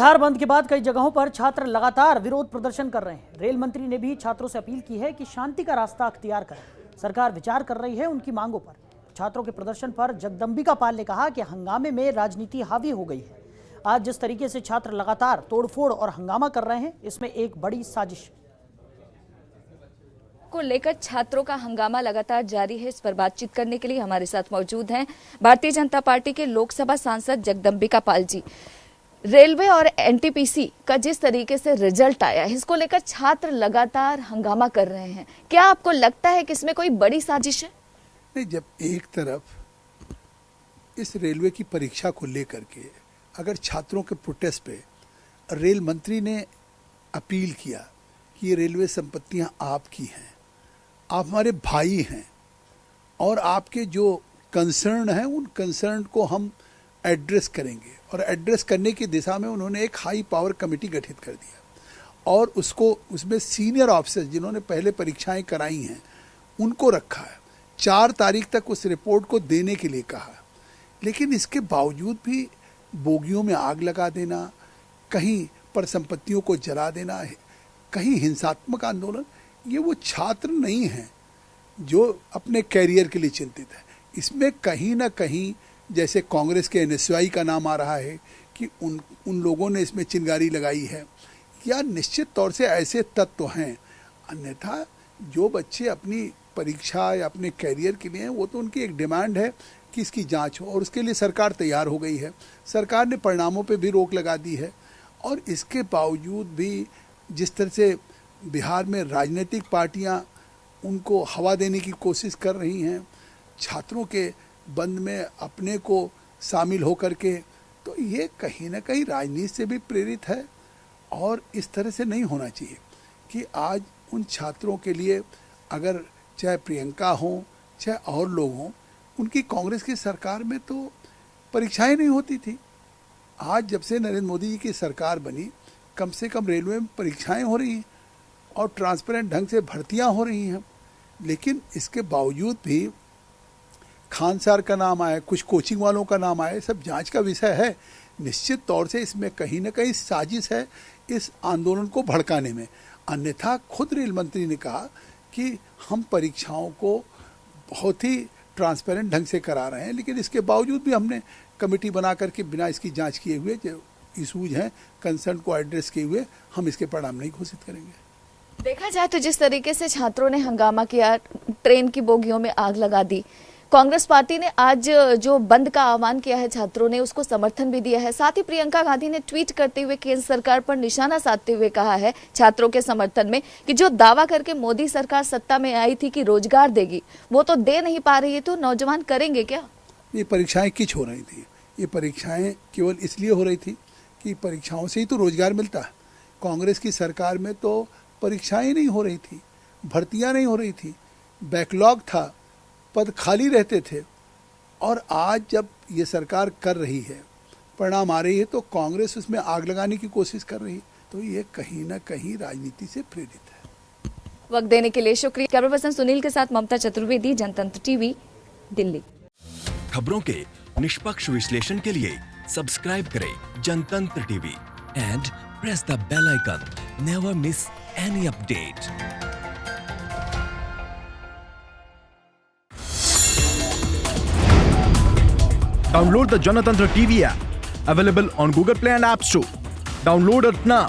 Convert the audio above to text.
बिहार बंद के बाद कई जगहों पर छात्र लगातार विरोध प्रदर्शन कर रहे हैं। रेल मंत्री ने भी छात्रों से अपील की है कि शांति का रास्ता अख्तियार करें। सरकार विचार कर रही है उनकी मांगों पर। छात्रों के प्रदर्शन पर जगदंबिका पाल ने कहा कि हंगामे में राजनीति हावी हो गई है। आज जिस तरीके से छात्र लगातार तोड़फोड़ और हंगामा कर रहे हैं, इसमें एक बड़ी साजिश को लेकर छात्रों का हंगामा लगातार जारी है। इस पर बातचीत करने के लिए हमारे साथ मौजूद हैं भारतीय जनता पार्टी के लोकसभा सांसद जगदंबिका पाल जी। रेलवे और एनटीपीसी का जिस तरीके से रिजल्ट आया है, इसको लेकर छात्र लगातार हंगामा कर रहे हैं। क्या आपको लगता है कि इसमें कोई बड़ी साजिश है? नहीं, जब एक तरफ इस रेलवे की परीक्षा को लेकर के अगर छात्रों के प्रोटेस्ट पे रेल मंत्री ने अपील किया कि ये रेलवे संपत्तियां आपकी हैं, आप हमारे भाई हैं और आपके जो कंसर्न हैं उन कंसर्न को हम एड्रेस करेंगे, और एड्रेस करने की दिशा में उन्होंने एक हाई पावर कमेटी गठित कर दिया और उसमें सीनियर ऑफिसर्स जिन्होंने पहले परीक्षाएं कराई हैं उनको रखा है। 4 तारीख तक उस रिपोर्ट को देने के लिए कहा। लेकिन इसके बावजूद भी बोगियों में आग लगा देना, कहीं पर संपत्तियों को जला देना, कहीं हिंसात्मक आंदोलन, ये वो छात्र नहीं हैं जो अपने कैरियर के लिए चिंतित है। इसमें कहीं ना कहीं जैसे कांग्रेस के एनएसयूआई का नाम आ रहा है कि उन लोगों ने इसमें चिंगारी लगाई है, या निश्चित तौर से ऐसे तत्व हैं। अन्यथा जो बच्चे अपनी परीक्षा या अपने कैरियर के लिए हैं, वो तो उनकी एक डिमांड है कि इसकी जांच हो, और उसके लिए सरकार तैयार हो गई है। सरकार ने परिणामों पे भी रोक लगा दी है। और इसके बावजूद भी जिस तरह से बिहार में राजनीतिक पार्टियां उनको हवा देने की कोशिश कर रही हैं, छात्रों के बंद में अपने को शामिल होकर के, तो ये कहीं ना कहीं राजनीति से भी प्रेरित है। और इस तरह से नहीं होना चाहिए कि आज उन छात्रों के लिए, अगर चाहे प्रियंका हो चाहे और लोग हों, उनकी कांग्रेस की सरकार में तो परीक्षाएं नहीं होती थी। आज जब से नरेंद्र मोदी जी की सरकार बनी, कम से कम रेलवे में परीक्षाएं हो रही हैं और ट्रांसपेरेंट ढंग से भर्तियां हो रही हैं। लेकिन इसके बावजूद भी खान सर का नाम आया, कुछ कोचिंग वालों का नाम आया, सब जांच का विषय है। निश्चित तौर से इसमें कहीं ना कहीं साजिश है इस आंदोलन को भड़काने में। अन्यथा खुद रेल मंत्री ने कहा कि हम परीक्षाओं को बहुत ही ट्रांसपेरेंट ढंग से करा रहे हैं, लेकिन इसके बावजूद भी हमने कमेटी बना करके बिना इसकी जांच किए हुए जो इशूज हैं, कंसर्न को एड्रेस किए हुए, हम इसके परिणाम नहीं घोषित करेंगे। देखा जाए तो जिस तरीके से छात्रों ने हंगामा किया, ट्रेन की बोगियों में आग लगा दी, कांग्रेस पार्टी ने आज जो बंद का आह्वान किया है छात्रों ने, उसको समर्थन भी दिया है। साथ ही प्रियंका गांधी ने ट्वीट करते हुए केंद्र सरकार पर निशाना साधते हुए कहा है छात्रों के समर्थन में कि जो दावा करके मोदी सरकार सत्ता में आई थी कि रोजगार देगी, वो तो दे नहीं पा रही है, तो नौजवान करेंगे क्या? ये परीक्षाएं किस हो रही थी? ये परीक्षाएं केवल इसलिए हो रही थी कि परीक्षाओं से ही तो रोजगार मिलता है। कांग्रेस की सरकार में तो परीक्षाएं नहीं हो रही थी, भर्तियां नहीं हो रही थी, बैकलॉग था, पद खाली रहते थे। और आज जब ये सरकार कर रही है, परिणाम आ रही है, तो कांग्रेस उसमें आग लगाने की कोशिश कर रही है। तो ये कहीं ना कहीं राजनीति से प्रेरित है। वक्त देने के लिए शुक्रिया। कैमरा पर्सन सुनील के साथ ममता चतुर्वेदी, जनतंत्र टीवी, दिल्ली। खबरों के निष्पक्ष विश्लेषण के लिए सब्सक्राइब करें Janatantra TV and press the bell icon. Never miss any update. Download the Janatantra TV app, available on Google Play and App Store. Download it now.